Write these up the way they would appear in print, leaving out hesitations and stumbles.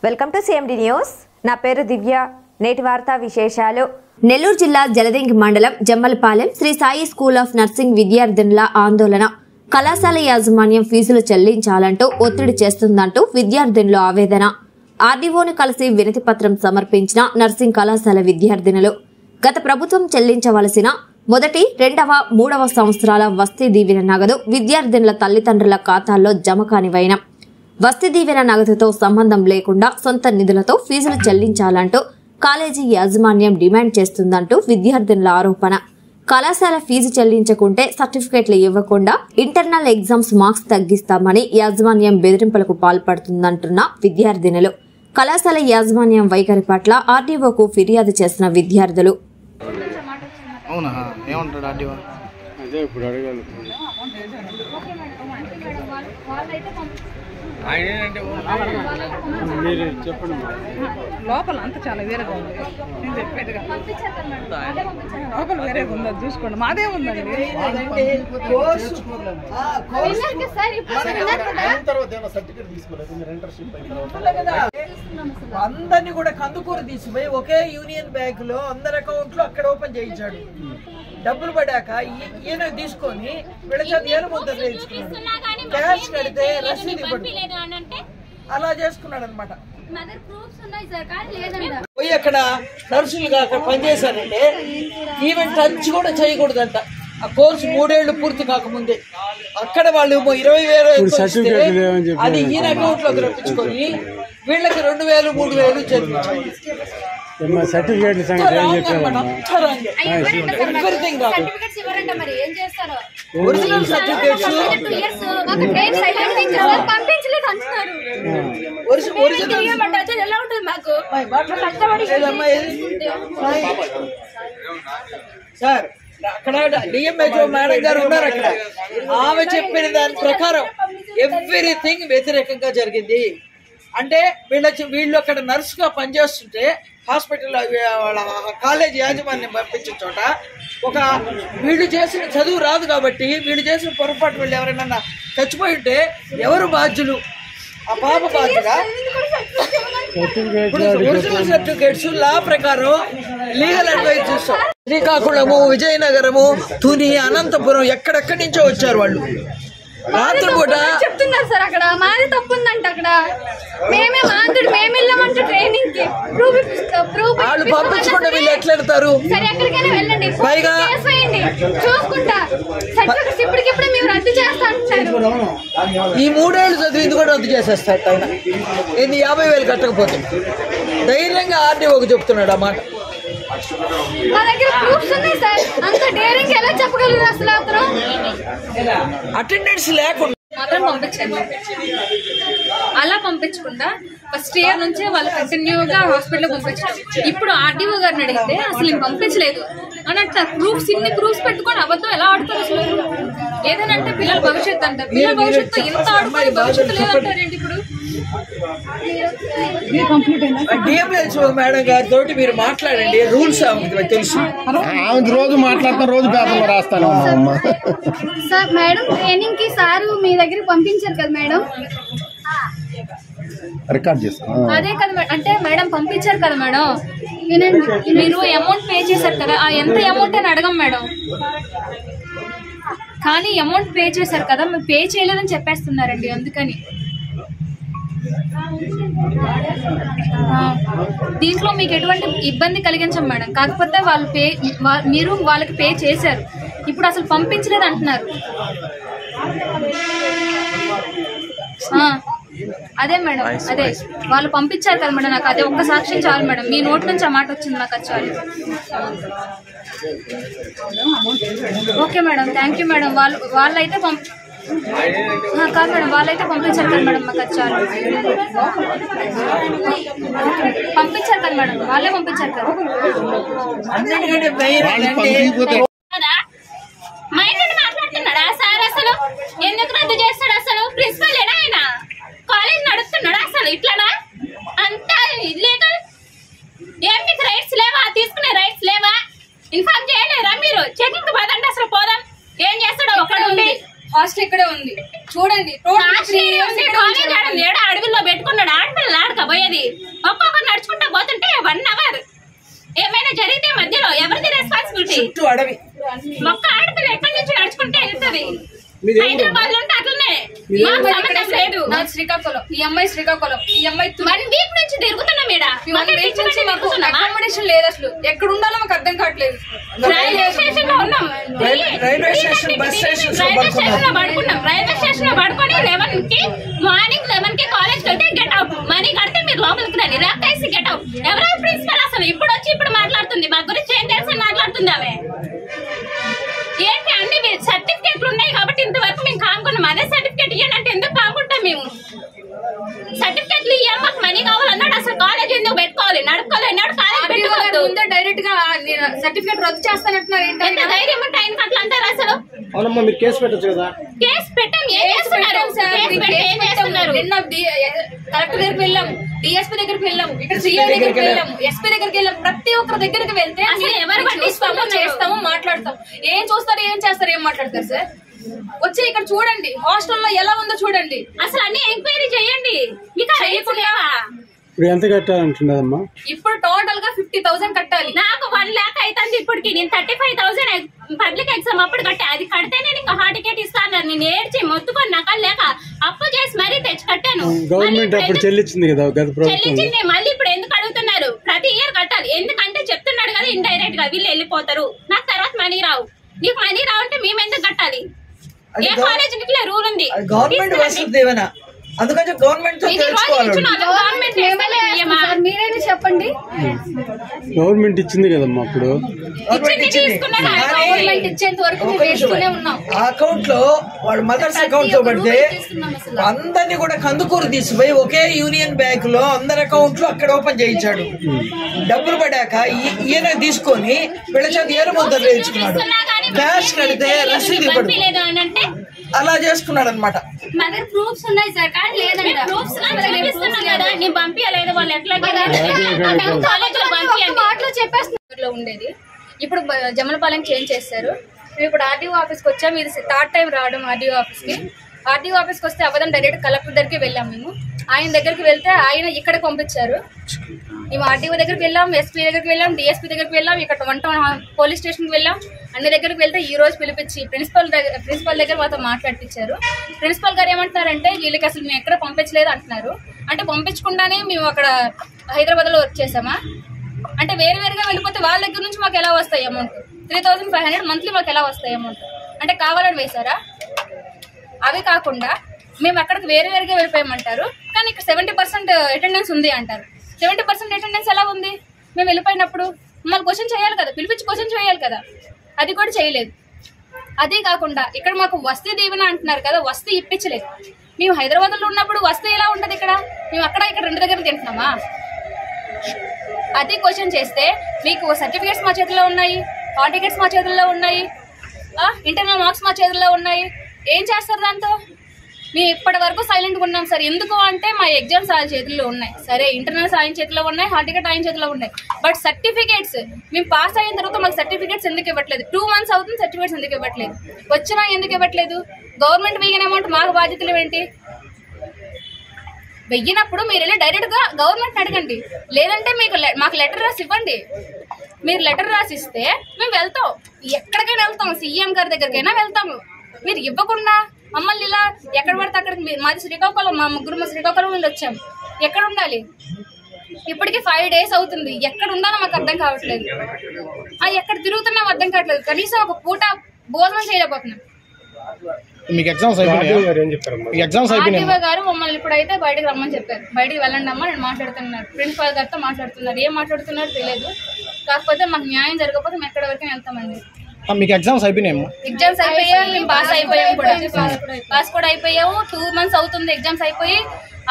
Welcome to CMD news. నా పేరు దివ్య. నేటి వార్తా విశేషాలు. నెల్లూరు జిల్లా జలదింగి మండలం Jammalapalem Sri Sai School of Nursing విద్యార్థినుల ఆందోళన. కళాశాల యాజమాన్యం ఫీజులు చెల్లించాలంటూ ఒత్తిడి చేస్తుందంటూ విద్యార్థినుల ఆవేదన. ఆర్డీఓను కలిసి వినతి పత్రం సమర్పించిన నర్సింగ్ కళాశాల విద్యార్థినులు గత ప్రభుత్వం చెల్లించవలసిన మొదటి, రెండవ, మూడవ సంవత్సరాల వస్తీ దీవెన నగదు విద్యార్థినుల తల్లిదండ్రుల ఖాతాల్లో జమ కానివైన వస్తీ దీవెన నగదుతో సంబంధం లేకుండా సొంత నిధులతో ఫీజులు చెల్లించాలంటూ కాలేజీ యాజమాన్యం డిమాండ్ చేస్తుందంటూ విద్యార్థినుల ఆరోపణ. కళాశాల ఫీజు చెల్లించకుంటే సర్టిఫికెట్లు ఇవ్వకుండా ఇంటర్నల్ ఎగ్జామ్స్ మార్క్స్ తగ్గిస్తామని యాజమాన్యం బెదిరింపులకు పాల్పడుతుందంటున్న విద్యార్థినులు. కళాశాల యాజమాన్యం వైఖరి పట్ల ఆర్డీఓకు ఫిర్యాదు చేసిన విద్యార్థులు. లోపల అంతా చాలా వేరేగా ఉంది. నేను చెప్పేది లోపల వేరేగా ఉందా చూసుకోండి. మాదే ఉందండి. అందరినీ కూడా కందుకూరు తీసిపోయి ఒకే యూనియన్ బ్యాంక్ లో అందరి అకౌంట్ లో అక్కడ ఓపెన్ చేయించాడు. డబ్బులు పడాక ఈయన తీసుకొని వీళ్ళ ముద్ర చేయించుకున్నాడు. క్యాష్ కడితే రసీదు అలా చేసుకున్నాడు అనమాట. పోయి అక్కడ నర్సులుగా అక్కడ పనిచేశారంటే ఈవెన్ టచ్ కూడా చేయకూడదంట. ఆ కోర్సు 3 ఏళ్లు పూర్తి కాకముందే అక్కడ వాళ్ళు 20,000 అది ఈయన అకౌంట్ లోకి రప్పించుకొని వీళ్ళకి 2,000, 3,000 చదివించారు. ఒరిజినల్ సర్టిఫికేట్స్ సార్ అక్కడ డిఎంహెచ్ఓ మేడం గారు ఉన్నారు. అక్కడ ఆమె చెప్పిన దాని ప్రకారం ఎవ్రీథింగ్ వ్యతిరేకంగా జరిగింది. అంటే వీళ్ళు అక్కడ నర్సుగా పనిచేస్తుంటే హాస్పిటల్ వాళ్ళ కాలేజ్ యాజమాన్యం పంపించిన చోట వీళ్ళు చేసిన చదువు రాదు కాబట్టి వీళ్ళు చేసిన పొరపాటు వీళ్ళు ఎవరైనా చచ్చిపోయి ఉంటే ఎవరు బాధ్యులు? ఆ పాప బాధ్యుడా? ఒరిజినల్ సర్టిఫికేట్స్ లా ప్రకారం లీగల్ అడ్వైజ్ చేస్తాం. శ్రీకాకుళము, విజయనగరము, తుని, అనంతపురం ఎక్కడెక్కడి నుంచో వచ్చారు వాళ్ళు. రాత్రిపూట చెప్తున్నారు సార్ అక్కడ మాది తప్పు ఉందంట. అక్కడ మేమే మాంతుడు మేము వెళ్ళామంటే ట్రైనింగ్ కి వాళ్ళు పంపించకుండా వీళ్ళు ఎట్లా వెళ్తారు? సరే ఎక్కడికైనా వెళ్ళండి, పైగా చూసుకుంటా సర్టిఫికెట్స్ ఇప్పటికిప్పుడే మేము రద్దు చేస్తా అంటున్నారు. ఈ 3 ఏళ్ళు చదివింది కూడా రద్దు చేసేస్తారు. ఆయన ఎన్ని 50,000 కట్టకపోతే ధైర్యంగా ఆర్డీఓకి చెప్తున్నాడు ఆ మాట. మా దగ్గర ప్రూఫ్స్ ఉన్నాయి సార్. అంత డేరింగ్ ఎలా చెప్పగలరు అసలు? అతను అటెండెన్స్ లేకుండా మాత్రం పంపించండి. అలా పంపించకుండా ఫస్ట్ ఇయర్ నుంచే వాళ్ళు కంటిన్యూగా హాస్పిటల్ పంపించారు. ఇప్పుడు ఆర్డీఓ గారిని అడిగితే అసలు పంపించలేదు అని అంటారు. ఇన్ని ప్రూఫ్స్ పెట్టుకొని అబద్ధం ఎలా ఆడుతారు అసలు? ఏదైనా అంటే పిల్లల భవిష్యత్తు అంటారు. పిల్లల భవిష్యత్తు ఎంత ఆడుకోవాలి, భవిష్యత్తు లేదంటారేంటి? ఇప్పుడు డిఎంహెచ్ఓ మేడం గారితో మీరు మాట్లాడండి. రూల్స్ తెలుసు. రోజు మాట్లాడతాను, రోజు పేపర్లో రాస్తాను. సార్ మేడం ట్రైనింగ్ కి సార్ మీ దగ్గర పంపించారు కదా మేడం, రికార్డ్ చేస్తాను. అదే కదా అంటే మేడం పంపించారు కదా మేడం. మీరు అమౌంట్ పే చేశారు కదా, ఆ ఎంత అమౌంట్ అని అడగం మేడం. కానీ అమౌంట్ పే చేశారు కదా, మీరు పే చేయలేదని చెప్పేస్తున్నారండి. అందుకని దీంట్లో మీకు ఎటువంటి ఇబ్బంది కలిగించం మేడం. కాకపోతే మీరు వాళ్ళకి పే చేశారు, ఇప్పుడు అసలు పంపించలేదు అంటున్నారు. అదే మేడం, అదే వాళ్ళు పంపించారు కదా మేడం. నాకు అదే ఒక్క సాక్ష్యం చాలు మేడం. మీ నోట్ నుంచి ఆ మాట వచ్చింది, నాకు అది చాలు. Okay madam, thank you madam. వాళ్ళైతే కాదు మేడం, వాళ్ళైతే పంపించారు కదా మేడం. మాకు అది చాలు. పంపించారు కదా మేడం, వాళ్ళే పంపించారు కదా. మాట్లాడుతున్నాడా సార్? అసలు ఎందుకు రద్దు చేస్తాడు? అసలు ప్రిన్సిపల్ ఏనా ఆయన? కాలేజ్ నడుస్తున్నాడా అసలు? ఇట్లానా? అంతా ఇల్లీగల్. ఏం మీకు రైట్స్ లేవా? తీసుకునే రైట్స్ లేవా? ఇన్ఫార్మ్ చేయలేరా మీరు? చెకింగ్ పదండి అసలు పోదాం. ఏం చేస్తాడో ఒక్కడుండి హాస్టల్ ఇక్కడే ఉంది చూడండి. అడవిలో పెట్టుకున్నాడు ఆడపిల్లలు ఆడకపోయేది. ఒక్కొక్కరు నడుచుకుంటా పోతుంటే 1 అవర్ ఏమైనా జరిగితే మధ్యలో ఎవరిది రెస్పాన్సిబిలిటీ? అడవి ఒక్క ఆడపిల్ల ఎక్కడి నుంచి నడుచుకుంటే వెళ్తుంది. హైదరాబాద్ లో ఉంటే అట్లనే లేదు. శ్రీకాకుళం, ఈ అమ్మాయి శ్రీకాకుళం, ఈ అమ్మాయి 1 వీక్ నుంచి తిరుగుతున్నాం అకామిడేషన్ లేదు. అసలు ఎక్కడ ఉండాలో మాకు అర్థం కావట్లేదు. రైల్వే స్టేషన్ లో ఉన్నాం. రైల్వే స్టేషన్ బస్ స్టేషన్ లో పడుకున్నాం. రైల్వే స్టేషన్ లో పడుకొని 11 కి మార్నింగ్ 11 కి కాలేజ్ వెళ్తే గెట్ అవుట్. మనీ కడితే మీరు లోపలికి రండి, రేపేసి గెట్ అవుట్. ఎవరైనా ప్రిన్సిపల్ అసలు ఇప్పుడు వచ్చి ఇప్పుడు మాట్లాడుతుంది. మా గురించి ఏం తెలుసు మాట్లాడుతుంది ఆమె. ఏంటి అన్ని సర్టిఫికేట్లు ఉన్నాయి కాబట్టి ఇంతవరకు మేము కానుకున్నాం. అదే సర్టిఫికేట్ ఇవ్వండి అంటే ఎందుకు కానుకుంటాం మేము? సర్టిఫికేట్లు ఇవ్వం, మాకు మనీ కావాలన్నాడు. అసలు కాలేజ్ ఎందుకు పెట్టుకోవాలి? నడుపుకోలేనాడు కాలేజ్ పెట్టుకోవద్దు. డైరెక్ట్ గా సర్టిఫికేట్ రద్దు చేస్తానంటున్నారు. ఎంత ధైర్యం ఉంటే ఆయనకి అట్లా అంటారు అసలు? అవునమ్మా, మీరు కేసు పెట్టచ్చు కదా. కేసు పెట్టాం. ఏం చేస్తున్నారు? నిన్న కలెక్టర్ దగ్గరికి వెళ్ళాం, డిఎస్పీ దగ్గరికి వెళ్ళాం, ఇక్కడ సిఐ దగ్గరికి వెళ్ళాం, ఎస్పీ దగ్గరికి వెళ్ళాం. ప్రతి ఒక్కరి దగ్గరికి వెళ్తే ఎవరు పట్టిస్తాము, చేస్తాము, మాట్లాడతాం. ఏం చూస్తారు, ఏం చేస్తారు, ఏం మాట్లాడతారు సార్? వచ్చి ఇక్కడ చూడండి, హాస్టల్లో ఎలా ఉందో చూడంండి. అసలు అన్ని ఎంక్వైరీ చేయండి. మీకు చేయకుండా ఇప్పుడు ఎంత కట్టాలంటున్నదమ్మా? ఇప్పుడు టోటల్ గా 50,000 కట్టాలి. నాకు 1 lakh అవుతుంది ఇప్పటికి. నేను 35,000 పబ్లిక్ ఎగ్జామ్ అప్పుడు కట్టా. అది కడితే నేను ఇంకా హాల్ టికెట్ ఇస్తాను. నేను ఏడ్చి మొత్తుకొని నకలు లేక అప్పు చేసి మరీ తెచ్చి కట్టాను. గవర్నమెంట్ అప్పుడు చెల్లించింది కదా, చెల్లించింది. మళ్ళీ ఇప్పుడు ఎందుకు అడుగుతున్నారు? ప్రతి ఇయర్ కట్టాలి. ఎందుకంటే చెప్తున్నాడు కదా ఇండైరెక్ట్ గా వీళ్ళు వెళ్ళిపోతారు, నాకు తర్వాత మనీ రావు. నీకు మనీ రావంటే మేము ఎందుకు కట్టాలి? ఏ కాలేజ్ ఇట్లా రూల్ ఉంది. గవర్నమెంట్ వస్తుంది ఏమైనా, అందుకని గవర్నమెంట్ మీరైనా చెప్పండి. గవర్నమెంట్ ఇచ్చింది కదమ్మా అప్పుడు. గవర్నమెంట్ ఇచ్చేంత వరకు మేము వేస్తూనే ఉన్నాం. ఆ అకౌంట్ లో వాడు మదర్స్ అకౌంట్ తో పడితే అందరినీ కూడా కందుకూరు తీసిపోయి ఒకే యూనియన్ బ్యాంక్ లో అందరి అకౌంట్లు అక్కడ ఓపెన్ చేయించాడు. డబ్బులు పడాక ఈయన తీసుకొని వీళ్ళ చేత ఏరు ముద్దలు వేయించుకున్నాడు. క్యాష్ కడితే రసీదు ఇవ్వడు. అలా చేసుకున్నాడు అనమాట. మదర్ ప్రూఫ్స్ ఉన్నాయి సార్, కానీ లేదండి. ప్రూఫ్స్ చూపిస్తున్నాం కదా, నేను పంపించలేదు. వాళ్ళు ఎట్లా చెప్పేస్తున్నారు ఉండేది. ఇప్పుడు జమ్మలపాలెం చేంజ్ చేస్తారు. మేము ఇప్పుడు ఆర్డీఓ ఆఫీస్కి వచ్చాము. ఇది 3rd టైం రావడం ఆర్డీఓ ఆఫీస్కి. ఆర్డీఓ ఆఫీస్కి వస్తే అవ్వడం డైరెక్ట్ కలెక్టర్ దగ్గరికి వెళ్ళాం. మేము ఆయన దగ్గరికి వెళ్తే ఆయన ఇక్కడ పంపించారు. మేము ఆర్డీఓ దగ్గరికి వెళ్ళాం, ఎస్పీ దగ్గరికి వెళ్ళాం, డిఎస్పీ దగ్గరికి వెళ్ళాం, ఇక్కడ 1 town పోలీస్ స్టేషన్కి వెళ్ళాం. అన్ని దగ్గరికి వెళ్తే ఈ రోజు పిలిపించి ప్రిన్సిపల్ దగ్గర మాతో మాట్లాడిపించారు. ప్రిన్సిపల్ గారు ఏమంటున్నారంటే వీళ్ళకి అసలు మేము ఎక్కడ పంపించలేదు అంటున్నారు. అంటే పంపించకుండానే మేము అక్కడ హైదరాబాద్లో వర్క్ చేసామా? అంటే వేరువేరుగా వెళ్ళిపోతే వాళ్ళ దగ్గర నుంచి మాకు ఎలా వస్తాయి అమౌంట్? 3,500 మంత్లీ మాకు ఎలా వస్తాయి అమౌంట్? అంటే కావాలని వేశారా? అవి కాకుండా మేము అక్కడికి వేరువేరుగా వెళ్ళిపోయామంటారు, కానీ ఇక్కడ 70% అటెండెన్స్ ఉంది అంటారు. 70% అటెండెన్స్ ఎలా ఉంది? మేము వెళ్ళిపోయినప్పుడు మమ్మల్ని క్వశ్చన్ చేయాలి కదా, పిలిపించి క్వశ్చన్ చేయాలి కదా, అది కూడా చేయలేదు. అదే కాకుండా ఇక్కడ మాకు వస్తీ దీవెన అంటున్నారు కదా, వస్తీ ఇప్పించలేదు. మేము హైదరాబాద్లో ఉన్నప్పుడు వస్తీ ఎలా ఉంటుంది? ఇక్కడ మేము ఇక్కడ 2 దగ్గర తింటున్నామా? అది క్వశ్చన్ చేస్తే మీకు సర్టిఫికేట్స్ మా చేతుల్లో ఉన్నాయి, హాల్ టికెట్స్ మా చేతుల్లో ఉన్నాయి, ఇంటర్నల్ మార్క్స్ మా చేతుల్లో ఉన్నాయి. ఏం చేస్తారు దాంతో? మేము ఇప్పటి వరకు సైలెంట్గా ఉన్నాం సార్. ఎందుకు అంటే మా ఎగ్జామ్స్ ఆయన చేతుల్లో ఉన్నాయి, సరే ఇంటర్నల్స్ ఆయన చేతిలో ఉన్నాయి, హాల్ టికెట్ ఆయన చేతిలో ఉన్నాయి. బట్ సర్టిఫికేట్స్ మేము పాస్ అయిన తర్వాత మాకు సర్టిఫికేట్స్ ఎందుకు ఇవ్వట్లేదు? 2 months అవుతుంది, సర్టిఫికేట్స్ ఎందుకు ఇవ్వట్లేదు? వచ్చినా ఎందుకు ఇవ్వట్లేదు? గవర్నమెంట్ వెయ్యిన అమౌంట్ మాకు బాధ్యతలు ఏంటి? వెయ్యినప్పుడు మీరు వెళ్ళి డైరెక్ట్గా గవర్నమెంట్ అడగండి, లేదంటే మాకు లెటర్ రాసి ఇవ్వండి. మీరు లెటర్ రాసి ఇస్తే మేము వెళ్తాం, ఎక్కడికైనా వెళ్తాం, సీఎం గారి దగ్గరికైనా వెళ్తాము. మీరు ఇవ్వకుండా మమ్మల్ని ఇలా ఎక్కడ పడితే అక్కడికి, మాది శ్రీకాకుళం, మా ముగ్గురు శ్రీకాకుళం నుండి వచ్చాము. ఎక్కడ ఉండాలి? ఇప్పటికి 5 days అవుతుంది. ఎక్కడ ఉండాలో మాకు అర్థం కావట్లేదు. ఎక్కడ తిరుగుతున్నాం అర్థం కావట్లేదు. కనీసం ఒక పూట భోజనం చేయలేకపోతున్నాం. ఆర్టీఓ గారు మమ్మల్ని ఇప్పుడైతే బయటకు రమ్మని చెప్పారు. బయటకు వెళ్ళండి అమ్మా, నేను మాట్లాడుతున్నారు. ప్రిన్సిపాల్ గారితో మాట్లాడుతున్నారు. ఏం మాట్లాడుతున్నారో తెలియదు. కాకపోతే మాకు న్యాయం జరగకపోతే మేము ఎక్కడి వరకు వెళ్తామండి. మీకు ఎగ్జామ్స్ అయిపోయినాయి? ఎగ్జామ్స్ అయిపోయాయి, మేము పాస్ అయిపోయాము కూడా. పాస్ కూడా అయిపోయాము. 2 months అవుతుంది ఎగ్జామ్స్ అయిపోయి.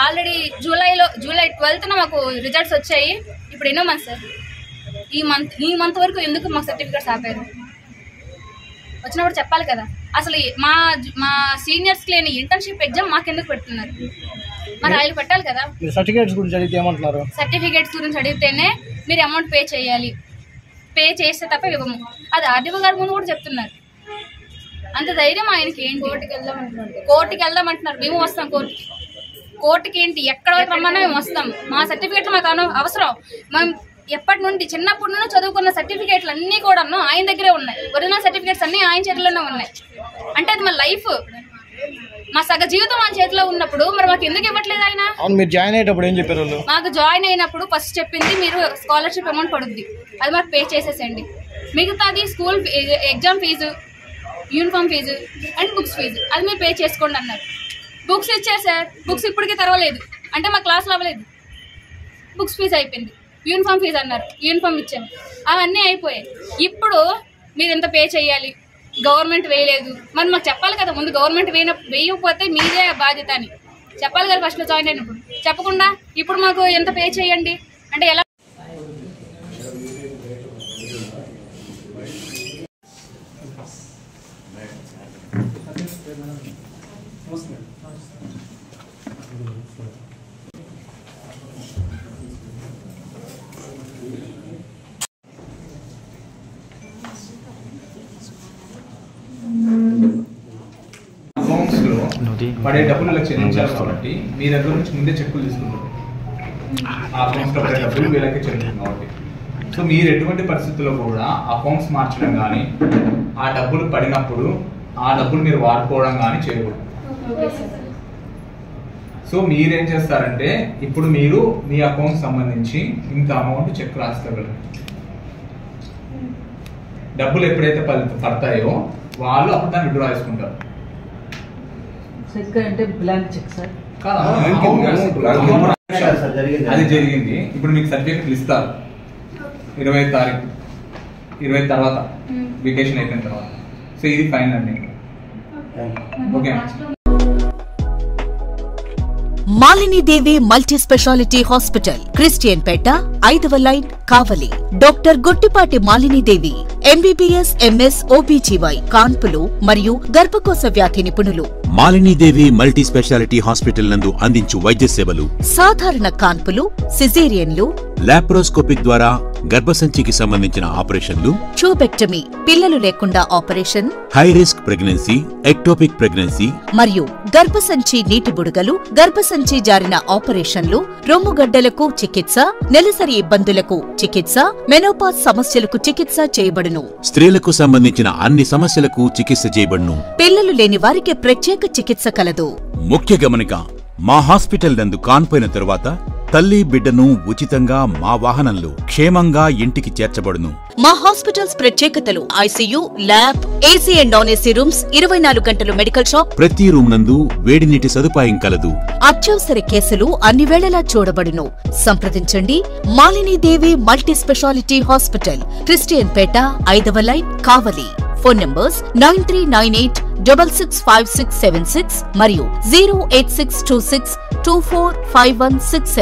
ఆల్రెడీ జూలై 12th మాకు రిజల్ట్స్ వచ్చాయి. ఇప్పుడు ఎన్నో మంత్ సార్? ఈ మంత్ వరకు ఎందుకు మాకు సర్టిఫికేట్స్ ఆపారు? వచ్చినప్పుడు చెప్పాలి కదా. అసలు మా సీనియర్స్కి లేని ఇంటర్న్షిప్ ఎగ్జామ్ మాకెందుకు పెడుతున్నారు? మరి ఆయన పెట్టాలి కదా. సర్టిఫికేట్స్ గురించి అడిగితే ఏమంటున్నారు? సర్టిఫికేట్స్ గురించి అడిగితేనే మీరు అమౌంట్ పే చేయాలి, పే చేస్తే తప్ప ఇవ్వము. అది ఆర్డీఓ గారి ముందు కూడా చెప్తున్నారు. అంత ధైర్యం ఆయనకి ఏంటి? కోర్టుకి వెళ్దామంటున్నారు, మేము వస్తాం కోర్టుకి ఏంటి? ఎక్కడ రమ్మన్నా మేము వస్తాం. మా సర్టిఫికేట్లు మాకు అవసరం. మేము ఎప్పటి నుండి చిన్నప్పటి నుండి చదువుకున్న సర్టిఫికేట్లు అన్నీ కూడా ఆయన దగ్గరే ఉన్నాయి. ఒరిజినల్ సర్టిఫికేట్స్ అన్నీ ఆయన చేతిలోనే ఉన్నాయి. అంటే అది మా లైఫ్, మా సగ జీవితం ఆయన చేతిలో ఉన్నప్పుడు మరి మాకు ఎందుకు ఇవ్వట్లేదు ఆయన? మీరు జాయిన్ అయ్యేటప్పుడు ఏం చెప్పారు? మాకు జాయిన్ అయినప్పుడు ఫస్ట్ చెప్పింది మీరు స్కాలర్షిప్ అమౌంట్ పడుద్ది, అది మాకు పే చేసేసేయండి. మిగతాది school exam fee, uniform fee and books fee అది మీరు పే చేసుకోండి అన్నారు. బుక్స్ ఇచ్చారు సార్, బుక్స్ ఇప్పటికీ తెరవలేదు. అంటే మా క్లాస్లో అవ్వలేదు. బుక్స్ ఫీజు అయిపోయింది. యూనిఫామ్ ఫీజు అన్నారు, యూనిఫామ్ ఇచ్చాము. అవన్నీ అయిపోయాయి. ఇప్పుడు మీరు ఎంత పే చేయాలి, గవర్నమెంట్ వేయలేదు. మరి మాకు చెప్పాలి కదా ముందు, గవర్నమెంట్ వేయకపోతే మీదే బాధ్యత అని చెప్పాలి కదా ఫస్ట్లో జాయిన్ అయినప్పుడు. చెప్పకుండా ఇప్పుడు మాకు ఎంత పే చేయండి అంటే ఎలా? పడే డబ్బులు చెల్లించాలి కాబట్టి మీ దగ్గర నుంచి ముందే చెక్కులు తీసుకుంటారు. ఆ అకౌంట్స్ లో పడే డబ్బులు వీళ్ళకి చెల్లించాలి కాబట్టి సో మీరు ఎటువంటి పరిస్థితుల్లో కూడా అకౌంట్స్ మార్చడం కానీ ఆ డబ్బులు పడినప్పుడు ఆ డబ్బులు మీరు వాడుకోవడం కానీ చేయకూడదు. సో మీరేం చేస్తారంటే ఇప్పుడు మీరు మీ అకౌంట్ సంబంధించి ఇంత అమౌంట్ చెక్ రాసుకోగలరు. డబ్బులు ఎప్పుడైతే పడతాయో వాళ్ళు అప్పుడు దాన్ని విత్డ్రా చేసుకుంటారు. చెక్ అంటే బ్లాంక్ చెక్ సార్ అది జరిగింది. ఇప్పుడు మీకు సర్టిఫికెట్లు ఇస్తారు 20 తారీఖు 20 తర్వాత వెకేషన్ అయిపోయిన తర్వాత. సో ఇది ఫైనల్ అండి. Okay. Malinidevi multi speciality hospital, Christian Peta, 5వ line, Kavali. Doctor Gottipati Malinidevi, MBBS, MS, OBGY, కాన్పులు మరియు గర్భకోశ వ్యాధి నిపుణులు. మాలినీదేవి మల్టీ స్పెషాలిటీ హాస్పిటల్ నందు అందించు వైద్య సేవలు: సాధారణ కాన్పులు, సిజేరియన్లు, లాప్రోస్కోపిక్ ద్వారా గర్భసంచికి సంబంధించిన ఆపరేషన్లు, ట్యూబెక్టమీ, పిల్లలు లేకుండా operation, high risk pregnancy, ectopic pregnancy మరియు గర్భసంచి నీటి బుడగలు, గర్భసంచి జారిన ఆపరేషన్లు, రొమ్ముగడ్డలకు చికిత్స, నెలసరి ఇబ్బందులకు చికిత్స, మెనోపాజ్ సమస్యలకు చికిత్స చేయబడును. స్త్రీలకు సంబంధించిన అన్ని సమస్యలకు చికిత్స చేయబడును. పిల్లలు లేని వారికి ప్రత్యేక చికిత్స కలదు. ముఖ్య గమనిక: మా హాస్పిటల్ నందు కాన్పోయిన తరువాత తల్లి బిడ్డను ఉచితంగా మా వాహనంలో క్షేమంగా ఇంటికి చేర్చబడును. మా హాస్పిటల్స్ ప్రత్యేకతలు: ICU, lab, AC and non AC rooms, 24 గంటలు మెడికల్ షాప్, ప్రతి రూమ్ నందు వేడి నీటి సదుపాయం కలదు. అత్యవసర కేసులు అన్ని వేళలా చూడబడును. సంప్రదించండి Malinidevi multi speciality hospital, Christian Peta, 5వ లైన్, కావలి. ఫోన్ నంబర్స్ 9398665676 మరియు 08626245167.